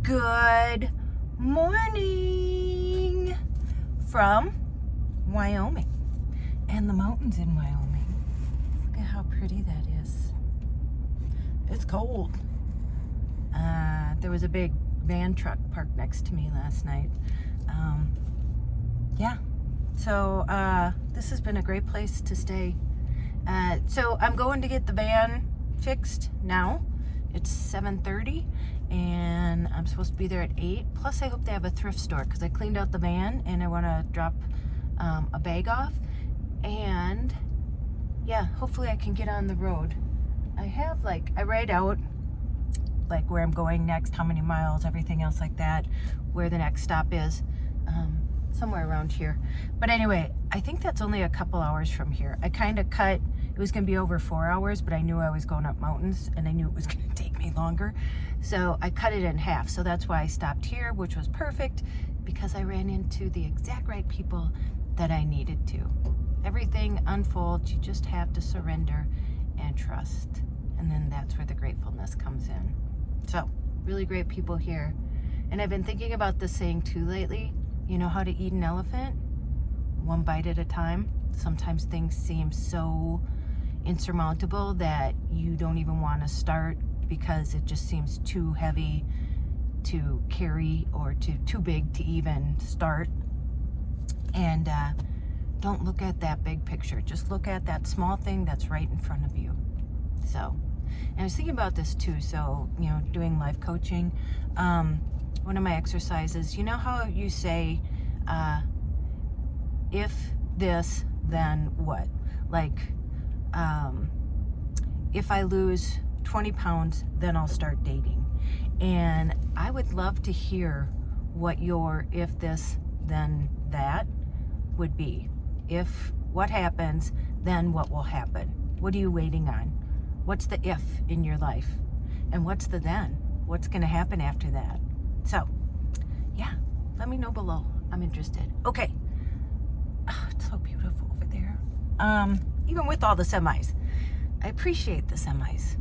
Good morning from Wyoming and the mountains in Wyoming. Look at how pretty that is. It's cold. There was a big van truck parked next to me last night. Yeah, so this has been a great place to stay. So I'm going to get the van fixed now. It's 7:30 and I'm supposed to be there at 8. Plus I hope they have a thrift store because I cleaned out the van and I want to drop a bag off. And yeah, hopefully I can get on the road. I write out like where I'm going next, how many miles, everything else like that, where the next stop is, somewhere around here. But anyway, I think that's only a couple hours from here. I kind of cut, it was going to be over 4 hours, but I knew I was going up mountains and I knew it was going to take me longer. So I cut it in half. So that's why I stopped here, which was perfect because I ran into the exact right people that I needed to. Everything unfolds. You just have to surrender and trust. And then that's where the gratefulness comes in. So really great people here. And I've been thinking about this saying too lately. You know how to eat an elephant? One bite at a time. Sometimes things seem so insurmountable that you don't even want to start because it just seems too heavy to carry or too big to even start. And don't look at that big picture. Just look at that small thing that's right in front of you. So, and I was thinking about this too. So, you know, doing life coaching, one of my exercises, you know how you say, if this, then what? Like, if I lose 20 pounds, then I'll start dating. And I would love to hear what your if this, then that would be. If what happens, then what will happen? What are you waiting on? What's the if in your life? And what's the then? What's going to happen after that? So, yeah, let me know below. I'm interested. Okay. Oh, it's so beautiful over there. Even with all the semis. I appreciate the semis.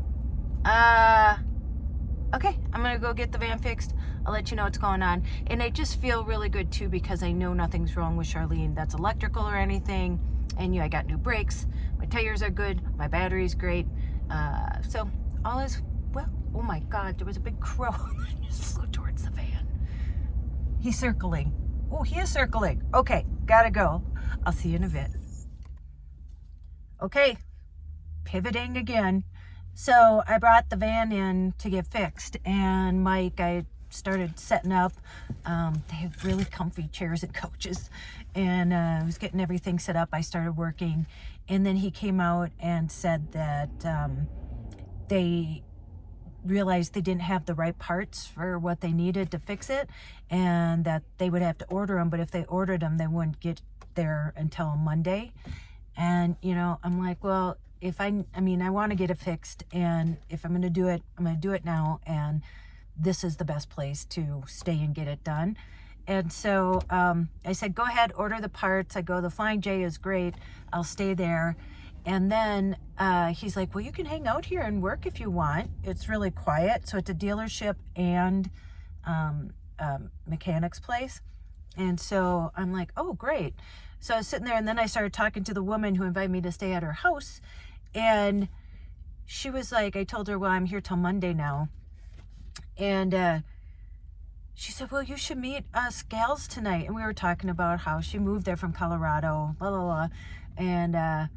Okay, I'm going to go get the van fixed. I'll let you know what's going on. And I just feel really good, too, because I know nothing's wrong with Charlene that's electrical or anything. And I got new brakes. My tires are good. My battery's great. So all is well. Oh, my God, there was a big crow that just flew towards the van. He's circling. Oh, he is circling. Okay, gotta go. I'll see you in a bit. Okay, pivoting again. So I brought the van in to get fixed, and Mike, I started setting up. They have really comfy chairs and couches, and I was getting everything set up. I started working, and then he came out and said that they realized they didn't have the right parts for what they needed to fix it, and that they would have to order them, but if they ordered them, they wouldn't get there until Monday. And, you know, I'm like, well, if I want to get it fixed, and if I'm going to do it, I'm going to do it now, and this is the best place to stay and get it done. And so I said, go ahead, order the parts. I go, the Flying J is great. I'll stay there. And then he's like, well, you can hang out here and work if you want. It's really quiet. So it's a dealership and mechanic's place. And so I'm like, oh, great. So I was sitting there, and then I started talking to the woman who invited me to stay at her house. And she was like, I told her, well, I'm here till Monday now. And she said, well, you should meet us gals tonight. And we were talking about how she moved there from Colorado, blah, blah, blah. And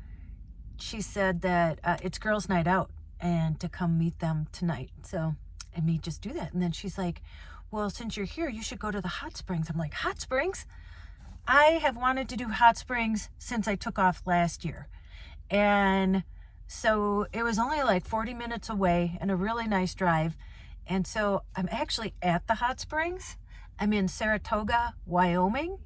she said that it's girls' night out and to come meet them tonight. So I may just do that. And then she's like, well, since you're here, you should go to the hot springs. I'm like, hot springs? I have wanted to do hot springs since I took off last year. And so it was only like 40 minutes away and a really nice drive. And so I'm actually at the hot springs. I'm in Saratoga, Wyoming.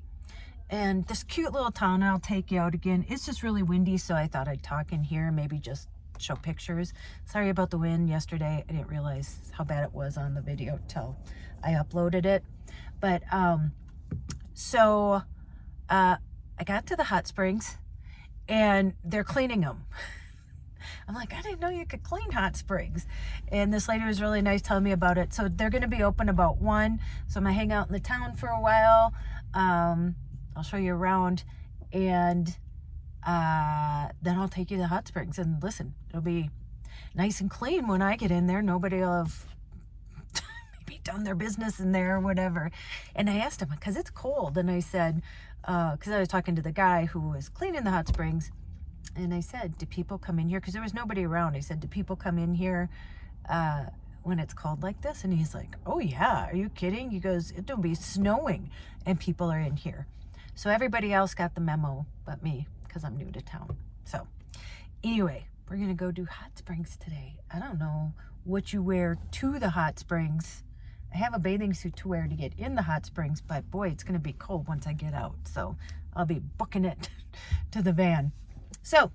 And this cute little town, I'll take you out again. It's just really windy, so I thought I'd talk in here, maybe just show pictures. Sorry about the wind yesterday. I didn't realize how bad it was on the video till I uploaded it. But I got to the hot springs, and they're cleaning them. I'm like, I didn't know you could clean hot springs. And this lady was really nice telling me about it. So they're going to be open about 1. So I'm going to hang out in the town for a while. I'll show you around. And then I'll take you to the hot springs. And listen, it'll be nice and clean when I get in there. Nobody will have maybe done their business in there or whatever. And I asked him, because it's cold. And I said, because I was talking to the guy who was cleaning the hot springs. And I said, do people come in here? Because there was nobody around. I said, do people come in here when it's cold like this? And he's like, oh yeah, are you kidding? He goes, it'll be snowing and people are in here. So everybody else got the memo but me, because I'm new to town. So anyway, we're going to go do hot springs today. I don't know what you wear to the hot springs. I have a bathing suit to wear to get in the hot springs, but boy, it's going to be cold once I get out. So I'll be booking it to the van. So,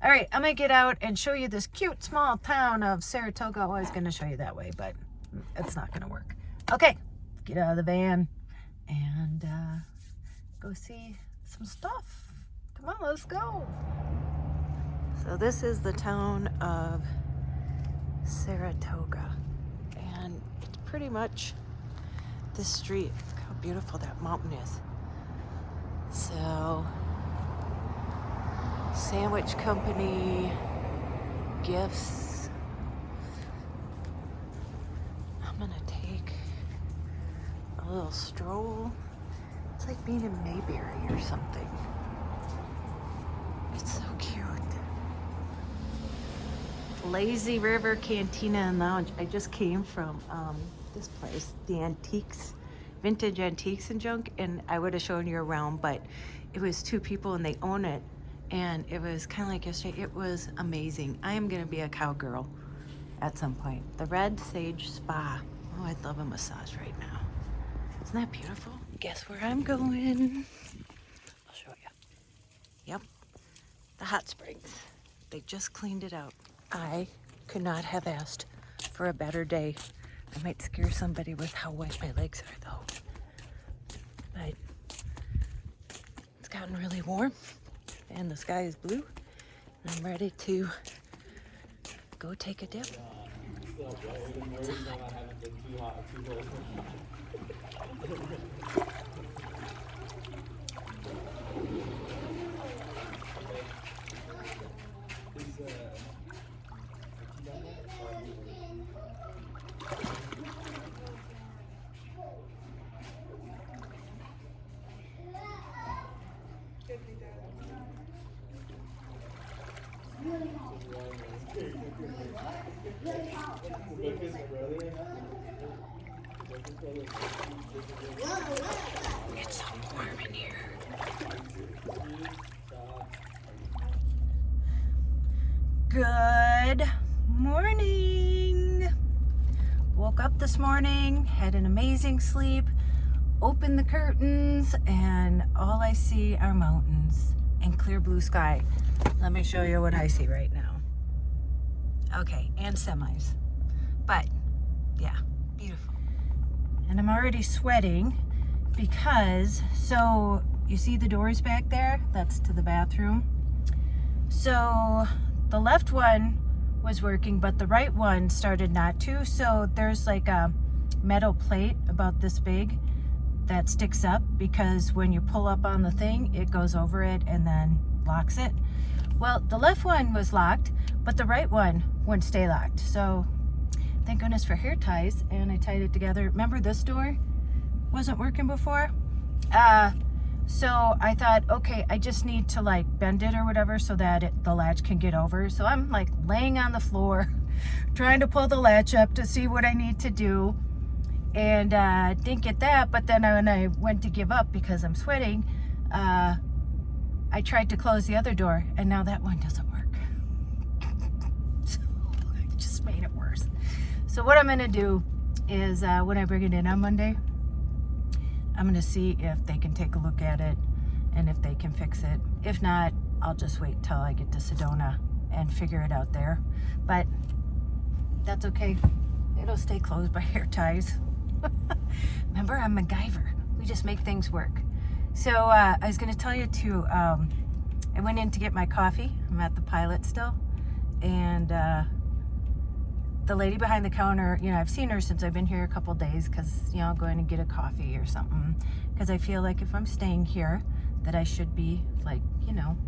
all right, I'm going to get out and show you this cute small town of Saratoga. I was going to show you that way, but it's not going to work. Okay, get out of the van and go see some stuff. Come on, let's go. So this is the town of Saratoga, and it's pretty much this street. Look how beautiful that mountain is. So, sandwich company, gifts. I'm gonna take a little stroll. It's like being in Mayberry or something. It's so cute. Lazy River Cantina and Lounge. I just came from this place, the Antiques, Vintage Antiques and Junk, and I would have shown you around, but it was 2 people and they own it. And it was kind of like yesterday. It was amazing. I am going to be a cowgirl at some point. The Red Sage Spa. Oh, I'd love a massage right now. Isn't that beautiful? Guess where I'm going? I'll show you. Yep. The hot springs. They just cleaned it out. I could not have asked for a better day. I might scare somebody with how wet my legs are, though. But it's gotten really warm. And the sky is blue, and I'm ready to go take a dip. It's hot. It's so warm in here. Good morning. Woke up this morning, had an amazing sleep, opened the curtains, and all I see are mountains and clear blue sky. Let me show you what I see right now. Okay, and semis. But, yeah, beautiful. And I'm already sweating because, so you see the doors back there? That's to the bathroom. So the left one was working, but the right one started not to. So there's like a metal plate about this big that sticks up, because when you pull up on the thing, it goes over it and then locks it. Well, the left one was locked, but the right one wouldn't stay locked. So thank goodness for hair ties, and I tied it together. Remember this door wasn't working before? So I thought, okay, I just need to like bend it or whatever so that the latch can get over. So I'm like laying on the floor trying to pull the latch up to see what I need to do, and didn't get that. But then when I went to give up because I'm sweating, I tried to close the other door, and now that one doesn't work. So it just made it worse. So what I'm going to do is when I bring it in on Monday, I'm going to see if they can take a look at it and if they can fix it. If not, I'll just wait till I get to Sedona and figure it out there. But that's okay. It'll stay closed by hair ties. Remember, I'm MacGyver. We just make things work. So I was going to tell you to, I went in to get my coffee. I'm at the Pilot still. and the lady behind the counter, you know, I've seen her since I've been here a couple days because, you know, I'm going to get a coffee or something, because I feel like if I'm staying here that I should be, like, you know,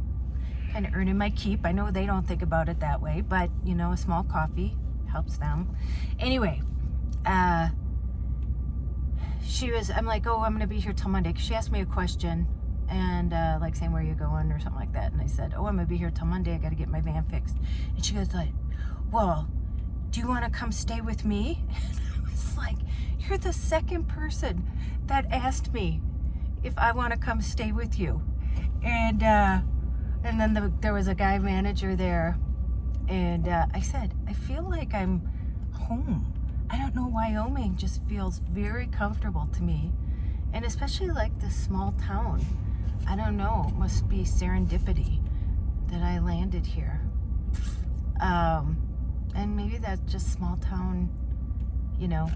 kind of earning my keep. I know they don't think about it that way, but, you know, a small coffee helps them. Anyway, I'm like, oh, I'm going to be here till Monday, because she asked me a question, and like saying, where are you going or something like that, and I said, oh, I'm going to be here till Monday, I got to get my van fixed. And she goes like, well, do you want to come stay with me? And I was like, you're the second person that asked me if I want to come stay with you. And then there was a guy manager there, and I said, I feel like I'm home. I don't know, Wyoming just feels very comfortable to me, and especially like this small town. I don't know, it must be serendipity that I landed here. And maybe that's just small town, you know,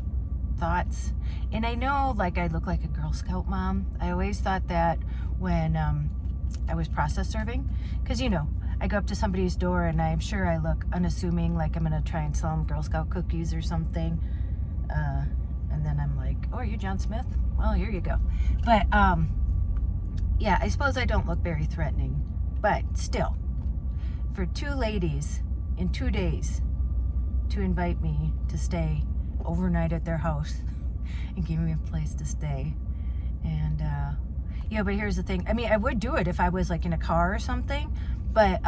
thoughts. And I know, like, I look like a Girl Scout mom. I always thought that when I was process serving, because, you know, I go up to somebody's door and I'm sure I look unassuming, like I'm gonna try and sell them Girl Scout cookies or something, and then I'm like, oh, are you John Smith? Well, here you go. But yeah, I suppose I don't look very threatening, but still, for two ladies in 2 days to invite me to stay overnight at their house and give me a place to stay. And yeah, but here's the thing, I mean, I would do it if I was like in a car or something, but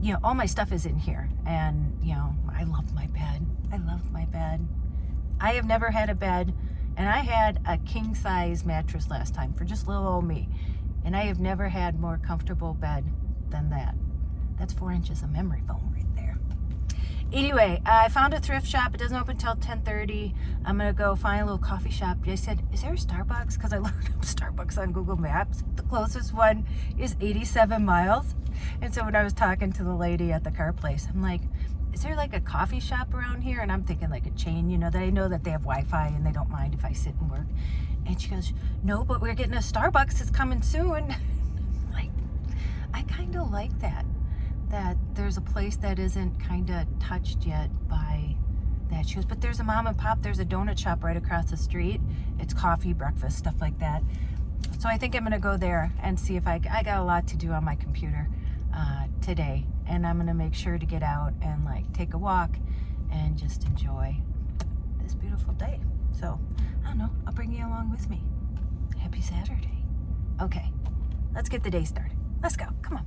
you know, all my stuff is in here, and you know, I love my bed. I love my bed. I have never had a bed, and I had a king size mattress last time for just little old me, and I have never had more comfortable bed than that. That's 4 inches of memory foam right there. Anyway, I found a thrift shop. It doesn't open until 10:30. I'm gonna go find a little coffee shop. I said, is there a Starbucks? Because I looked up Starbucks on Google Maps. The closest one is 87 miles. And so when I was talking to the lady at the car place, I'm like, is there like a coffee shop around here? And I'm thinking like a chain, you know, that I know that they have Wi-Fi and they don't mind if I sit and work. And she goes, no, but we're getting a Starbucks. It's coming soon. Like, I kind of like that there's a place that isn't kind of touched yet by that. She goes, but there's a mom and pop, there's a donut shop right across the street. It's coffee, breakfast, stuff like that. So I think I'm gonna go there and see if I got a lot to do on my computer today, and I'm gonna make sure to get out and like take a walk and just enjoy this beautiful day. So I don't know, I'll bring you along with me. Happy Saturday. Okay, let's get the day started. Let's go, come on.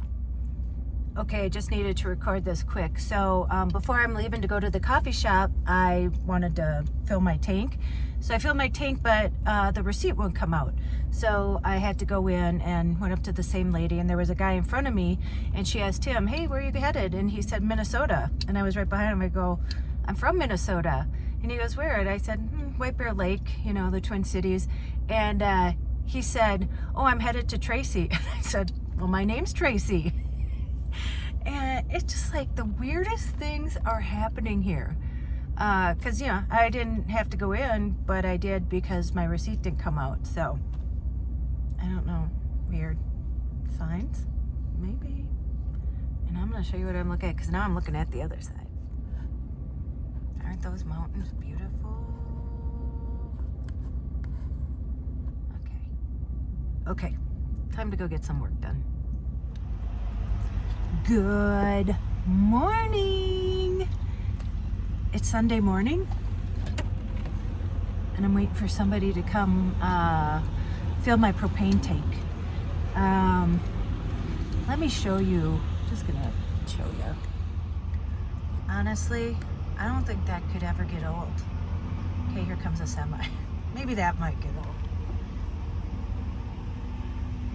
Okay, I just needed to record this quick. So before I'm leaving to go to the coffee shop, I wanted to fill my tank. So I filled my tank, but the receipt wouldn't come out. So I had to go in and went up to the same lady, and there was a guy in front of me, and she asked him, hey, where are you headed? And he said, Minnesota. And I was right behind him. I go, I'm from Minnesota. And he goes, where? And I said, White Bear Lake, you know, the Twin Cities. And he said, oh, I'm headed to Tracey. And I said, well, my name's Tracey. And it's just like the weirdest things are happening here. Because, you know, I didn't have to go in, but I did because my receipt didn't come out. So, I don't know. Weird signs? Maybe. And I'm going to show you what I'm looking at, because now I'm looking at the other side. Aren't those mountains beautiful? Okay. Time to go get some work done. Good morning. It's Sunday morning, and I'm waiting for somebody to come fill my propane tank. Let me show you. Just gonna show you. Honestly, I don't think that could ever get old. Okay, here comes a semi. Maybe that might get old.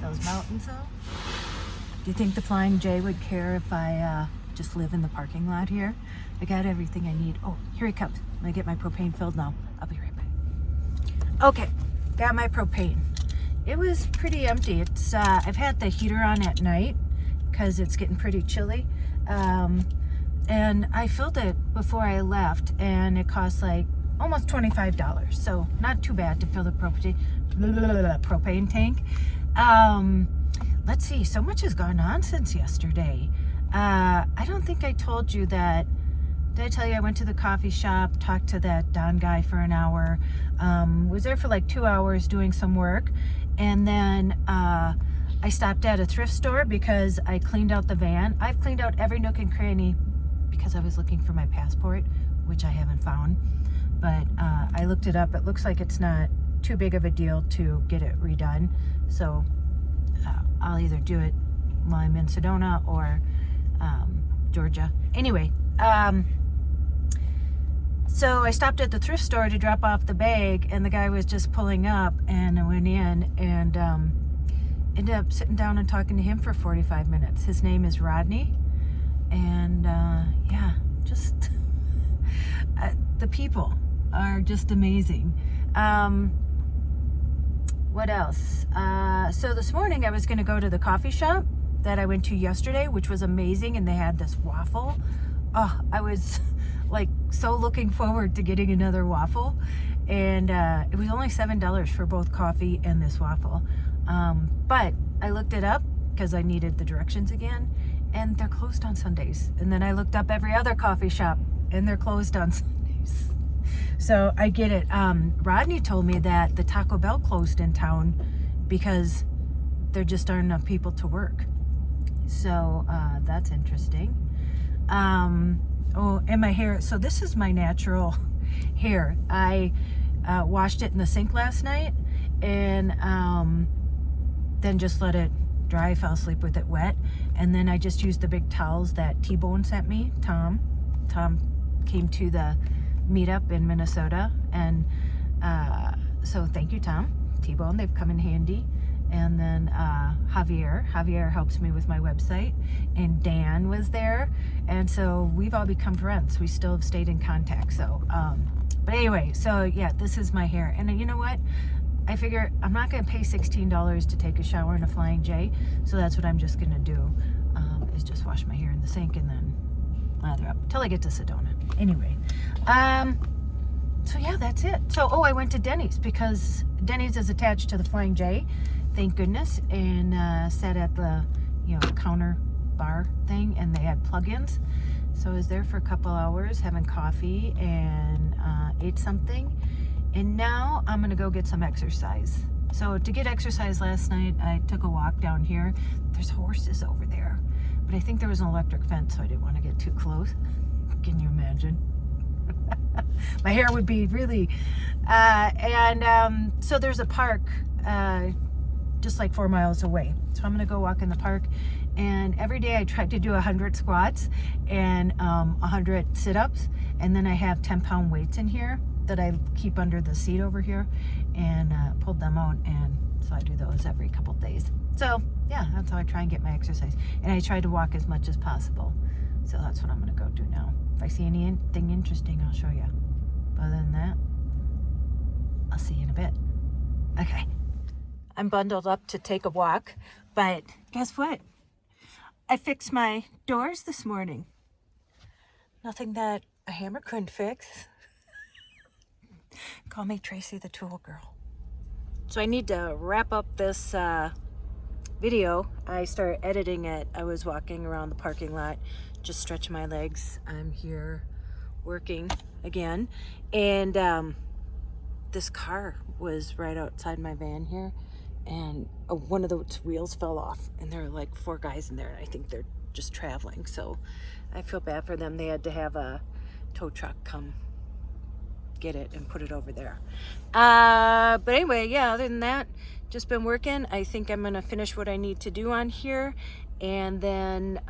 Those mountains, though. Do you think the Flying J would care if I just live in the parking lot here? I got everything I need. Oh, here he comes. I'm gonna get my propane filled now. I'll be right back. Okay, got my propane. It was pretty empty. It's I've had the heater on at night because it's getting pretty chilly. And I filled it before I left, and it cost like almost $25. So not too bad to fill the propane tank. Let's see, so much has gone on since yesterday. I don't think I told you that. Did I tell you I went to the coffee shop, talked to that Don guy for an hour, was there for like 2 hours doing some work, and then I stopped at a thrift store because I cleaned out the van. I've cleaned out every nook and cranny because I was looking for my passport, which I haven't found, but I looked it up. It looks like it's not too big of a deal to get it redone, so I'll either do it while I'm in Sedona or Georgia. Anyway, so I stopped at the thrift store to drop off the bag, and the guy was just pulling up, and I went in and ended up sitting down and talking to him for 45 minutes. His name is Rodney, and yeah, just the people are just amazing. What else? So this morning I was going to go to the coffee shop that I went to yesterday, which was amazing, and they had this waffle. Oh, I was like so looking forward to getting another waffle, and it was only $7 for both coffee and this waffle. But I looked it up because I needed the directions again, and they're closed on Sundays. And then I looked up every other coffee shop, and they're closed on Sundays. So I get it. Rodney told me that the Taco Bell closed in town because there just aren't enough people to work. So that's interesting. Oh, and my hair. So this is my natural hair. I washed it in the sink last night, and then just let it dry. I fell asleep with it wet, and then I just used the big towels that T-Bone sent me. Tom came to the meetup in Minnesota, and so thank you, Tom. T-Bone, they've come in handy. And then Javier helps me with my website, and Dan was there, and so we've all become friends. We still have stayed in contact. So but anyway, so yeah, this is my hair, and you know what, I figure I'm not going to pay $16 to take a shower in a Flying J, so that's what I'm just going to do, is just wash my hair in the sink and then lather up till I get to Sedona. Anyway, so yeah, that's it. So I went to Denny's because Denny's is attached to the Flying J, thank goodness, and sat at the counter bar thing, and they had plug-ins. So I was there for a couple hours having coffee and ate something, and now I'm gonna go get some exercise. So to get exercise last night, I took a walk down here. There's horses over there, but I think there was an electric fence, so I didn't want to get too close. Can you imagine? My hair would be really so there's a park just like 4 miles away, so I'm gonna go walk in the park, and every day I try to do 100 squats and 100 sit-ups, and then I have 10-pound weights in here that I keep under the seat over here, and pulled them out, and so I do those every couple days. So yeah, that's how I try and get my exercise, and I try to walk as much as possible. So that's what I'm gonna go do now. If I see anything interesting, I'll show you. Other than that, I'll see you in a bit. Okay. I'm bundled up to take a walk, but guess what? I fixed my doors this morning. Nothing that a hammer couldn't fix. Call me Tracey the Tool Girl. So I need to wrap up this video. I started editing it. I was walking around the parking lot, just stretching my legs. I'm here working again, and this car was right outside my van here, and one of those wheels fell off, and there are like 4 guys in there, and I think they're just traveling, so I feel bad for them. They had to have a tow truck come get it and put it over there. But anyway, yeah, other than that, just been working. I think I'm gonna finish what I need to do on here, and then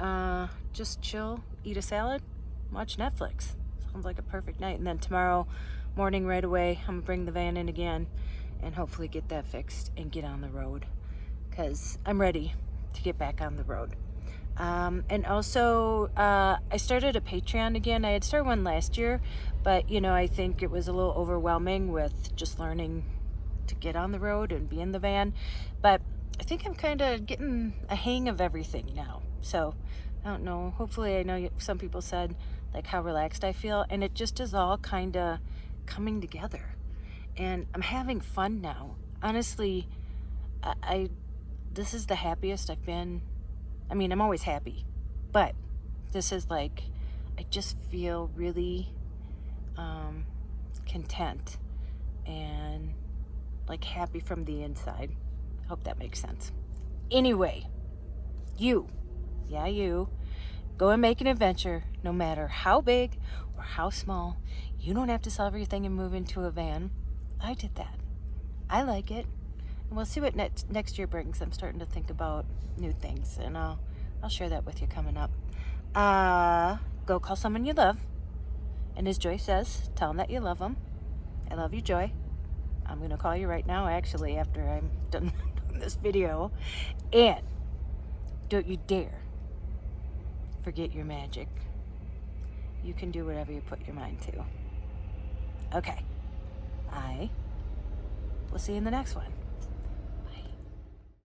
just chill, eat a salad, watch Netflix. Sounds like a perfect night. And then tomorrow morning right away, I'm gonna bring the van in again and hopefully get that fixed and get on the road, because I'm ready to get back on the road. And also I started a Patreon again. I had started one last year, but I think it was a little overwhelming with just learning to get on the road and be in the van, but I think I'm kind of getting a hang of everything now. So I don't know, hopefully, I know some people said like how relaxed I feel, and it just is all kind of coming together, and I'm having fun now. Honestly, this is the happiest I've been. I mean, I'm always happy, but This is like, I just feel really content and like happy from the inside. Hope that makes sense. Anyway, you go and make an adventure, no matter how big or how small. You don't have to sell everything and move into a van. I did that. I like it. And we'll see what next year brings. I'm starting to think about new things, and I'll share that with you coming up. Go call someone you love. And as Joy says, tell them that you love them. I love you, Joy. I'm going to call you right now, actually, after I'm done doing this video. And don't you dare forget your magic. You can do whatever you put your mind to. Okay. I will see you in the next one.